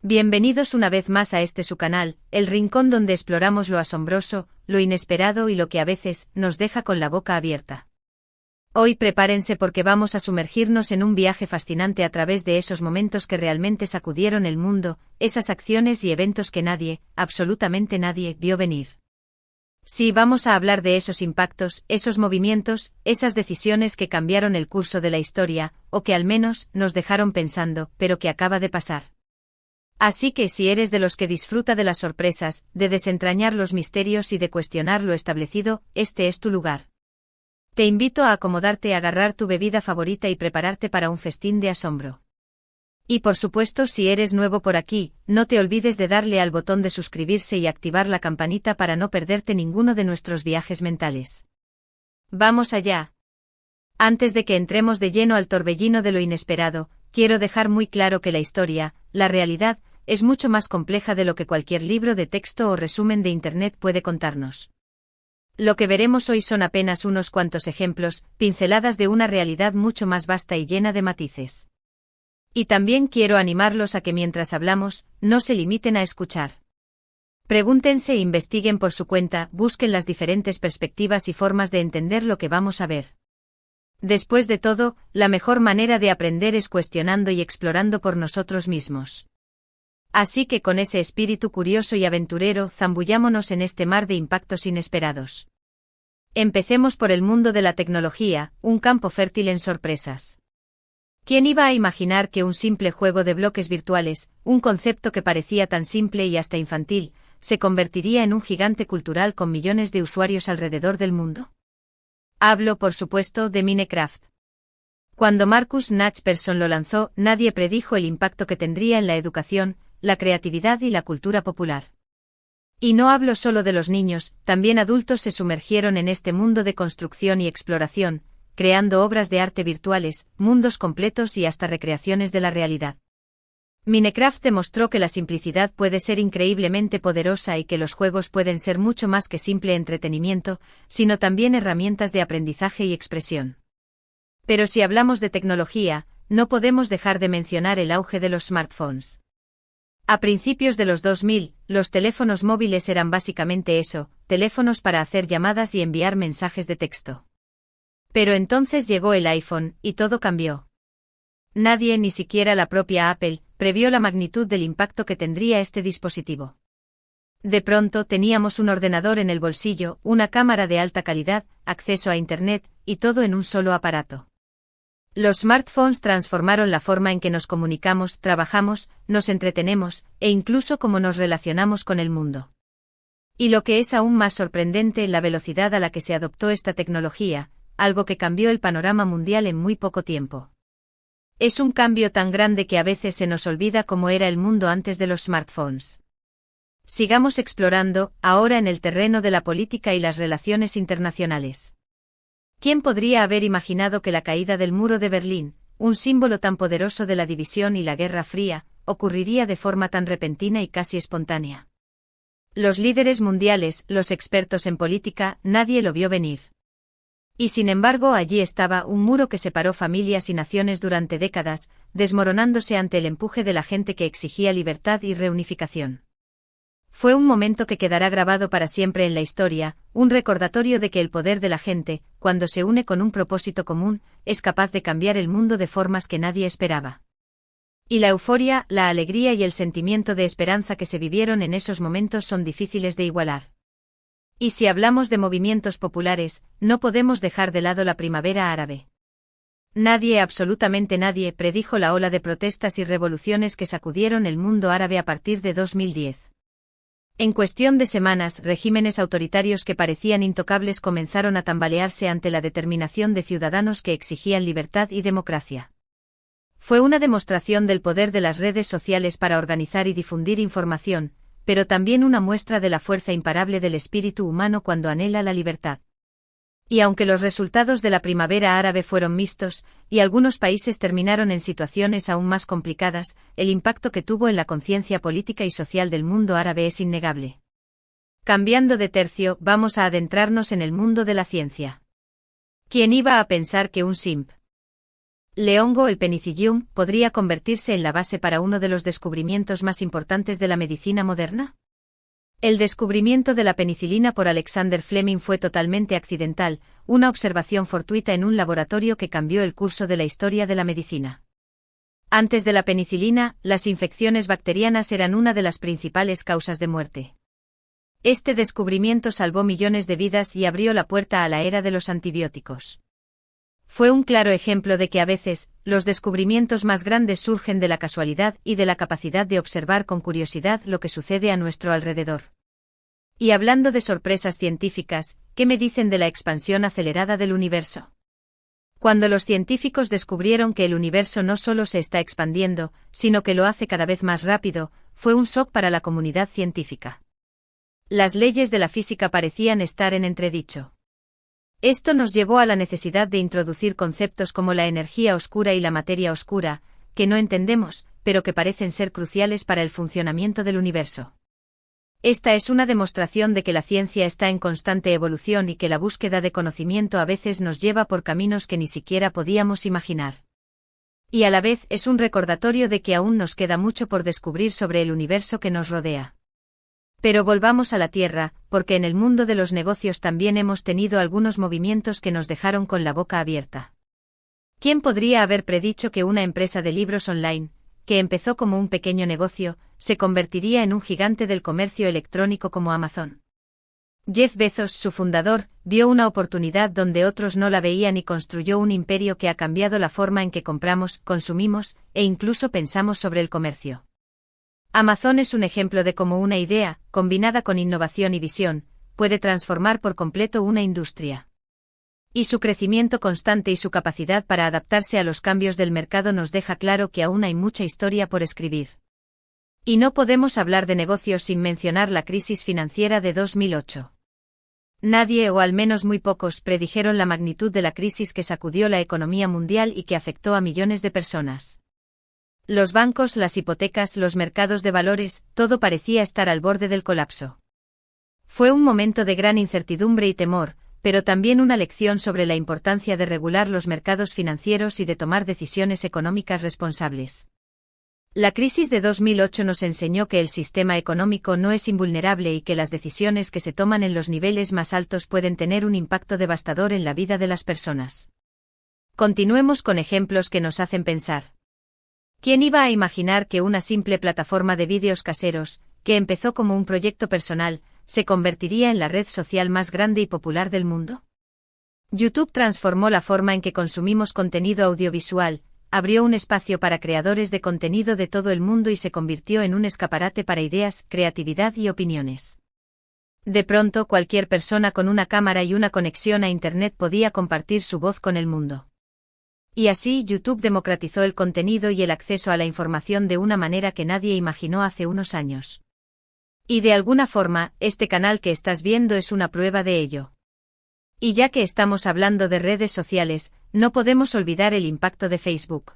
Bienvenidos una vez más a este su canal, el rincón donde exploramos lo asombroso, lo inesperado y lo que a veces nos deja con la boca abierta. Hoy prepárense porque vamos a sumergirnos en un viaje fascinante a través de esos momentos que realmente sacudieron el mundo, esas acciones y eventos que nadie, absolutamente nadie, vio venir. Sí, vamos a hablar de esos impactos, esos movimientos, esas decisiones que cambiaron el curso de la historia, o que al menos nos dejaron pensando, pero que acaba de pasar. Así que si eres de los que disfruta de las sorpresas, de desentrañar los misterios y de cuestionar lo establecido, este es tu lugar. Te invito a acomodarte, a agarrar tu bebida favorita y prepararte para un festín de asombro. Y por supuesto, si eres nuevo por aquí, no te olvides de darle al botón de suscribirse y activar la campanita para no perderte ninguno de nuestros viajes mentales. ¡Vamos allá! Antes de que entremos de lleno al torbellino de lo inesperado, quiero dejar muy claro que la historia, la realidad, es mucho más compleja de lo que cualquier libro de texto o resumen de Internet puede contarnos. Lo que veremos hoy son apenas unos cuantos ejemplos, pinceladas de una realidad mucho más vasta y llena de matices. Y también quiero animarlos a que mientras hablamos, no se limiten a escuchar. Pregúntense e investiguen por su cuenta, busquen las diferentes perspectivas y formas de entender lo que vamos a ver. Después de todo, la mejor manera de aprender es cuestionando y explorando por nosotros mismos. Así que con ese espíritu curioso y aventurero, zambullámonos en este mar de impactos inesperados. Empecemos por el mundo de la tecnología, un campo fértil en sorpresas. ¿Quién iba a imaginar que un simple juego de bloques virtuales, un concepto que parecía tan simple y hasta infantil, se convertiría en un gigante cultural con millones de usuarios alrededor del mundo? Hablo, por supuesto, de Minecraft. Cuando Marcus Nachperson lo lanzó, nadie predijo el impacto que tendría en la educación, la creatividad y la cultura popular. Y no hablo solo de los niños, también adultos se sumergieron en este mundo de construcción y exploración, creando obras de arte virtuales, mundos completos y hasta recreaciones de la realidad. Minecraft demostró que la simplicidad puede ser increíblemente poderosa y que los juegos pueden ser mucho más que simple entretenimiento, sino también herramientas de aprendizaje y expresión. Pero si hablamos de tecnología, no podemos dejar de mencionar el auge de los smartphones. A principios de los 2000, los teléfonos móviles eran básicamente eso, teléfonos para hacer llamadas y enviar mensajes de texto. Pero entonces llegó el iPhone, y todo cambió. Nadie, ni siquiera la propia Apple, previó la magnitud del impacto que tendría este dispositivo. De pronto teníamos un ordenador en el bolsillo, una cámara de alta calidad, acceso a Internet, y todo en un solo aparato. Los smartphones transformaron la forma en que nos comunicamos, trabajamos, nos entretenemos, e incluso cómo nos relacionamos con el mundo. Y lo que es aún más sorprendente, la velocidad a la que se adoptó esta tecnología, algo que cambió el panorama mundial en muy poco tiempo. Es un cambio tan grande que a veces se nos olvida cómo era el mundo antes de los smartphones. Sigamos explorando, ahora en el terreno de la política y las relaciones internacionales. ¿Quién podría haber imaginado que la caída del muro de Berlín, un símbolo tan poderoso de la división y la Guerra Fría, ocurriría de forma tan repentina y casi espontánea? Los líderes mundiales, los expertos en política, nadie lo vio venir. Y sin embargo allí estaba un muro que separó familias y naciones durante décadas, desmoronándose ante el empuje de la gente que exigía libertad y reunificación. Fue un momento que quedará grabado para siempre en la historia, un recordatorio de que el poder de la gente, cuando se une con un propósito común, es capaz de cambiar el mundo de formas que nadie esperaba. Y la euforia, la alegría y el sentimiento de esperanza que se vivieron en esos momentos son difíciles de igualar. Y si hablamos de movimientos populares, no podemos dejar de lado la primavera árabe. Nadie, absolutamente nadie, predijo la ola de protestas y revoluciones que sacudieron el mundo árabe a partir de 2010. En cuestión de semanas, regímenes autoritarios que parecían intocables comenzaron a tambalearse ante la determinación de ciudadanos que exigían libertad y democracia. Fue una demostración del poder de las redes sociales para organizar y difundir información, pero también una muestra de la fuerza imparable del espíritu humano cuando anhela la libertad. Y aunque los resultados de la primavera árabe fueron mixtos, y algunos países terminaron en situaciones aún más complicadas, el impacto que tuvo en la conciencia política y social del mundo árabe es innegable. Cambiando de tercio, vamos a adentrarnos en el mundo de la ciencia. ¿Quién iba a pensar que un simp El hongo, el Penicillium, podría convertirse en la base para uno de los descubrimientos más importantes de la medicina moderna. El descubrimiento de la penicilina por Alexander Fleming fue totalmente accidental, una observación fortuita en un laboratorio que cambió el curso de la historia de la medicina. Antes de la penicilina, las infecciones bacterianas eran una de las principales causas de muerte. Este descubrimiento salvó millones de vidas y abrió la puerta a la era de los antibióticos. Fue un claro ejemplo de que a veces, los descubrimientos más grandes surgen de la casualidad y de la capacidad de observar con curiosidad lo que sucede a nuestro alrededor. Y hablando de sorpresas científicas, ¿qué me dicen de la expansión acelerada del universo? Cuando los científicos descubrieron que el universo no solo se está expandiendo, sino que lo hace cada vez más rápido, fue un shock para la comunidad científica. Las leyes de la física parecían estar en entredicho. Esto nos llevó a la necesidad de introducir conceptos como la energía oscura y la materia oscura, que no entendemos, pero que parecen ser cruciales para el funcionamiento del universo. Esta es una demostración de que la ciencia está en constante evolución y que la búsqueda de conocimiento a veces nos lleva por caminos que ni siquiera podíamos imaginar. Y a la vez es un recordatorio de que aún nos queda mucho por descubrir sobre el universo que nos rodea. Pero volvamos a la Tierra, porque en el mundo de los negocios también hemos tenido algunos movimientos que nos dejaron con la boca abierta. ¿Quién podría haber predicho que una empresa de libros online, que empezó como un pequeño negocio, se convertiría en un gigante del comercio electrónico como Amazon? Jeff Bezos, su fundador, vio una oportunidad donde otros no la veían y construyó un imperio que ha cambiado la forma en que compramos, consumimos, e incluso pensamos sobre el comercio. Amazon es un ejemplo de cómo una idea, combinada con innovación y visión, puede transformar por completo una industria. Y su crecimiento constante y su capacidad para adaptarse a los cambios del mercado nos deja claro que aún hay mucha historia por escribir. Y no podemos hablar de negocios sin mencionar la crisis financiera de 2008. Nadie, o al menos muy pocos, predijeron la magnitud de la crisis que sacudió la economía mundial y que afectó a millones de personas. Los bancos, las hipotecas, los mercados de valores, todo parecía estar al borde del colapso. Fue un momento de gran incertidumbre y temor, pero también una lección sobre la importancia de regular los mercados financieros y de tomar decisiones económicas responsables. La crisis de 2008 nos enseñó que el sistema económico no es invulnerable y que las decisiones que se toman en los niveles más altos pueden tener un impacto devastador en la vida de las personas. Continuemos con ejemplos que nos hacen pensar. ¿Quién iba a imaginar que una simple plataforma de vídeos caseros, que empezó como un proyecto personal, se convertiría en la red social más grande y popular del mundo? YouTube transformó la forma en que consumimos contenido audiovisual, abrió un espacio para creadores de contenido de todo el mundo y se convirtió en un escaparate para ideas, creatividad y opiniones. De pronto, cualquier persona con una cámara y una conexión a Internet podía compartir su voz con el mundo. Y así, YouTube democratizó el contenido y el acceso a la información de una manera que nadie imaginó hace unos años. Y de alguna forma, este canal que estás viendo es una prueba de ello. Y ya que estamos hablando de redes sociales, no podemos olvidar el impacto de Facebook.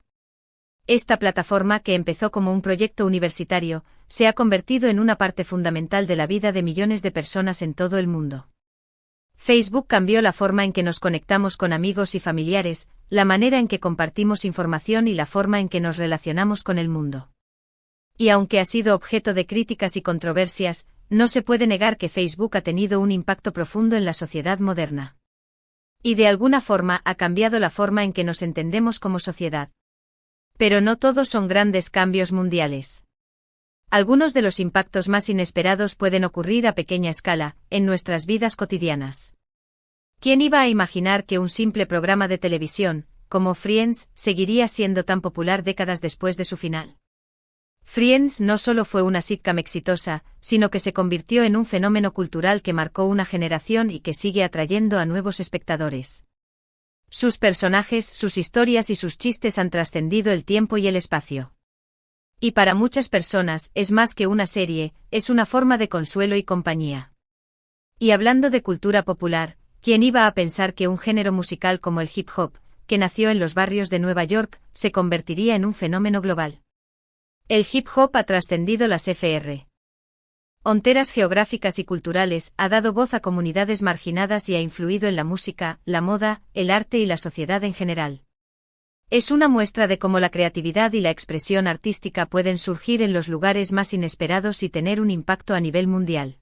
Esta plataforma, que empezó como un proyecto universitario, se ha convertido en una parte fundamental de la vida de millones de personas en todo el mundo. Facebook cambió la forma en que nos conectamos con amigos y familiares, la manera en que compartimos información y la forma en que nos relacionamos con el mundo. Y aunque ha sido objeto de críticas y controversias, no se puede negar que Facebook ha tenido un impacto profundo en la sociedad moderna. Y de alguna forma ha cambiado la forma en que nos entendemos como sociedad. Pero no todos son grandes cambios mundiales. Algunos de los impactos más inesperados pueden ocurrir a pequeña escala, en nuestras vidas cotidianas. ¿Quién iba a imaginar que un simple programa de televisión, como Friends, seguiría siendo tan popular décadas después de su final? Friends no solo fue una sitcom exitosa, sino que se convirtió en un fenómeno cultural que marcó una generación y que sigue atrayendo a nuevos espectadores. Sus personajes, sus historias y sus chistes han trascendido el tiempo y el espacio. Y para muchas personas, es más que una serie, es una forma de consuelo y compañía. Y hablando de cultura popular, ¿quién iba a pensar que un género musical como el hip hop, que nació en los barrios de Nueva York, se convertiría en un fenómeno global? El hip hop ha trascendido las fronteras geográficas y culturales, ha dado voz a comunidades marginadas y ha influido en la música, la moda, el arte y la sociedad en general. Es una muestra de cómo la creatividad y la expresión artística pueden surgir en los lugares más inesperados y tener un impacto a nivel mundial.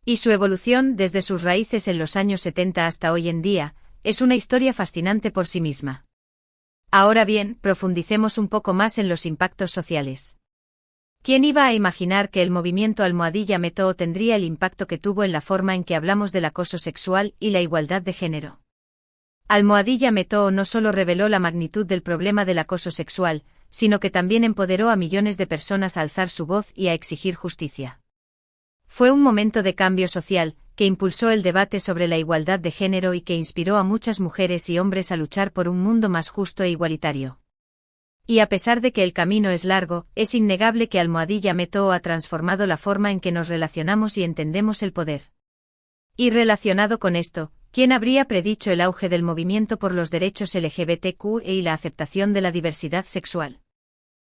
Y su evolución, desde sus raíces en los años 70 hasta hoy en día, es una historia fascinante por sí misma. Ahora bien, profundicemos un poco más en los impactos sociales. ¿Quién iba a imaginar que el movimiento Almohadilla Metoo tendría el impacto que tuvo en la forma en que hablamos del acoso sexual y la igualdad de género? Almohadilla Metoo no solo reveló la magnitud del problema del acoso sexual, sino que también empoderó a millones de personas a alzar su voz y a exigir justicia. Fue un momento de cambio social, que impulsó el debate sobre la igualdad de género y que inspiró a muchas mujeres y hombres a luchar por un mundo más justo e igualitario. Y a pesar de que el camino es largo, es innegable que Almohadilla Metoo ha transformado la forma en que nos relacionamos y entendemos el poder. Y relacionado con esto, ¿quién habría predicho el auge del movimiento por los derechos LGBTQ y la aceptación de la diversidad sexual?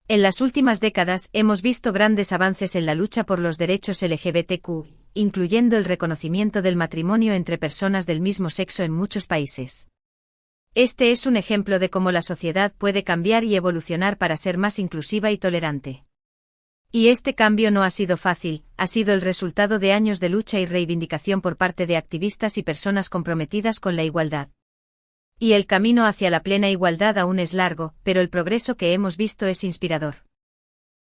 En las últimas décadas hemos visto grandes avances en la lucha por los derechos LGBTQ, incluyendo el reconocimiento del matrimonio entre personas del mismo sexo en muchos países. Este es un ejemplo de cómo la sociedad puede cambiar y evolucionar para ser más inclusiva y tolerante. Y este cambio no ha sido fácil, ha sido el resultado de años de lucha y reivindicación por parte de activistas y personas comprometidas con la igualdad. Y el camino hacia la plena igualdad aún es largo, pero el progreso que hemos visto es inspirador.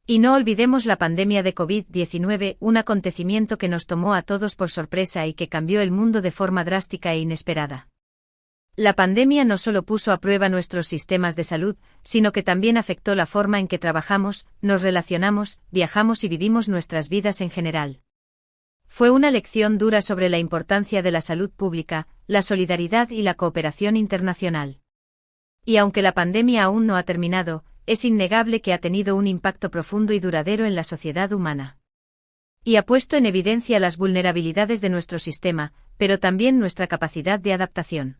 Y no olvidemos la pandemia de COVID-19, un acontecimiento que nos tomó a todos por sorpresa y que cambió el mundo de forma drástica e inesperada. La pandemia no solo puso a prueba nuestros sistemas de salud, sino que también afectó la forma en que trabajamos, nos relacionamos, viajamos y vivimos nuestras vidas en general. Fue una lección dura sobre la importancia de la salud pública, la solidaridad y la cooperación internacional. Y aunque la pandemia aún no ha terminado, es innegable que ha tenido un impacto profundo y duradero en la sociedad humana. Y ha puesto en evidencia las vulnerabilidades de nuestro sistema, pero también nuestra capacidad de adaptación.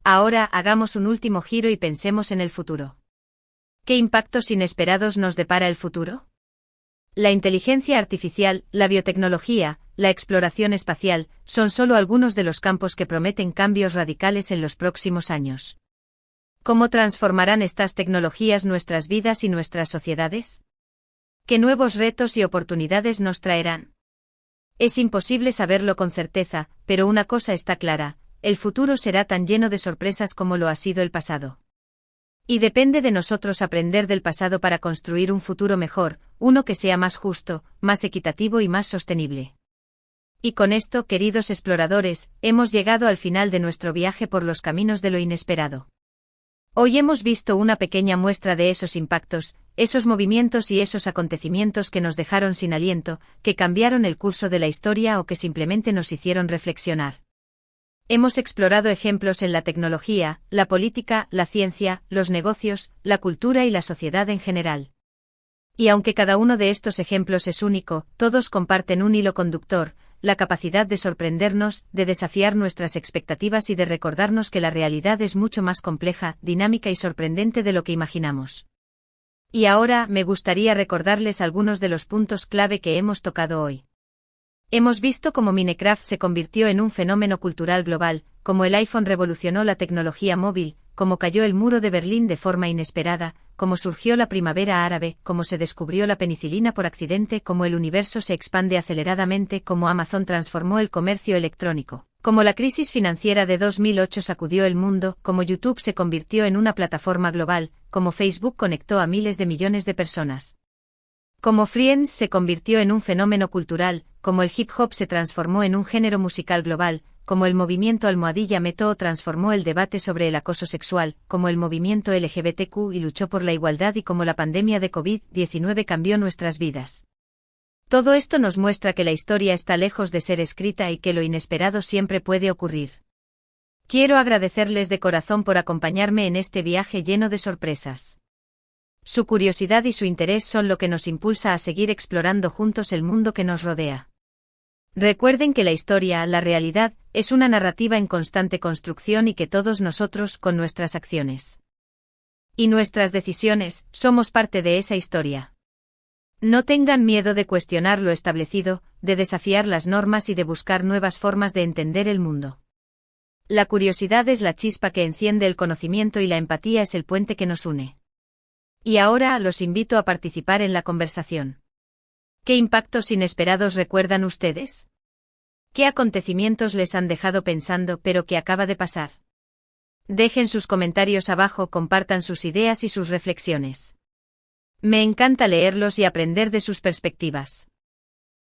Ahora hagamos un último giro y pensemos en el futuro. ¿Qué impactos inesperados nos depara el futuro? La inteligencia artificial, la biotecnología, la exploración espacial, son solo algunos de los campos que prometen cambios radicales en los próximos años. ¿Cómo transformarán estas tecnologías nuestras vidas y nuestras sociedades? ¿Qué nuevos retos y oportunidades nos traerán? Es imposible saberlo con certeza, pero una cosa está clara: el futuro será tan lleno de sorpresas como lo ha sido el pasado. Y depende de nosotros aprender del pasado para construir un futuro mejor, uno que sea más justo, más equitativo y más sostenible. Y con esto, queridos exploradores, hemos llegado al final de nuestro viaje por los caminos de lo inesperado. Hoy hemos visto una pequeña muestra de esos impactos, esos movimientos y esos acontecimientos que nos dejaron sin aliento, que cambiaron el curso de la historia o que simplemente nos hicieron reflexionar. Hemos explorado ejemplos en la tecnología, la política, la ciencia, los negocios, la cultura y la sociedad en general. Y aunque cada uno de estos ejemplos es único, todos comparten un hilo conductor: la capacidad de sorprendernos, de desafiar nuestras expectativas y de recordarnos que la realidad es mucho más compleja, dinámica y sorprendente de lo que imaginamos. Y ahora me gustaría recordarles algunos de los puntos clave que hemos tocado hoy. Hemos visto cómo Minecraft se convirtió en un fenómeno cultural global, cómo el iPhone revolucionó la tecnología móvil, cómo cayó el muro de Berlín de forma inesperada, cómo surgió la primavera árabe, cómo se descubrió la penicilina por accidente, cómo el universo se expande aceleradamente, cómo Amazon transformó el comercio electrónico, cómo la crisis financiera de 2008 sacudió el mundo, cómo YouTube se convirtió en una plataforma global, cómo Facebook conectó a miles de millones de personas. Como Friends se convirtió en un fenómeno cultural, como el hip hop se transformó en un género musical global, como el movimiento Almohadilla Metoo transformó el debate sobre el acoso sexual, como el movimiento LGBTQ y luchó por la igualdad y como la pandemia de COVID-19 cambió nuestras vidas. Todo esto nos muestra que la historia está lejos de ser escrita y que lo inesperado siempre puede ocurrir. Quiero agradecerles de corazón por acompañarme en este viaje lleno de sorpresas. Su curiosidad y su interés son lo que nos impulsa a seguir explorando juntos el mundo que nos rodea. Recuerden que la historia, la realidad, es una narrativa en constante construcción y que todos nosotros, con nuestras acciones y nuestras decisiones, somos parte de esa historia. No tengan miedo de cuestionar lo establecido, de desafiar las normas y de buscar nuevas formas de entender el mundo. La curiosidad es la chispa que enciende el conocimiento y la empatía es el puente que nos une. Y ahora los invito a participar en la conversación. ¿Qué impactos inesperados recuerdan ustedes? ¿Qué acontecimientos les han dejado pensando pero qué acaba de pasar? Dejen sus comentarios abajo, compartan sus ideas y sus reflexiones. Me encanta leerlos y aprender de sus perspectivas.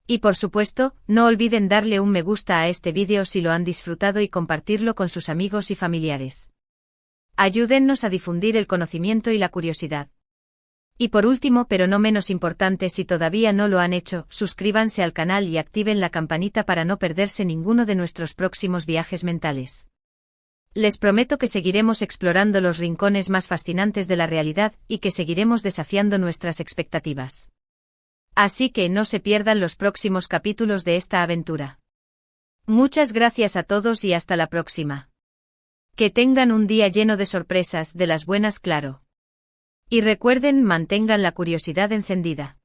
Y por supuesto, no olviden darle un me gusta a este vídeo si lo han disfrutado y compartirlo con sus amigos y familiares. Ayúdennos a difundir el conocimiento y la curiosidad. Y por último, pero no menos importante, si todavía no lo han hecho, suscríbanse al canal y activen la campanita para no perderse ninguno de nuestros próximos viajes mentales. Les prometo que seguiremos explorando los rincones más fascinantes de la realidad y que seguiremos desafiando nuestras expectativas. Así que no se pierdan los próximos capítulos de esta aventura. Muchas gracias a todos y hasta la próxima. Que tengan un día lleno de sorpresas, de las buenas, claro. Y recuerden, mantengan la curiosidad encendida.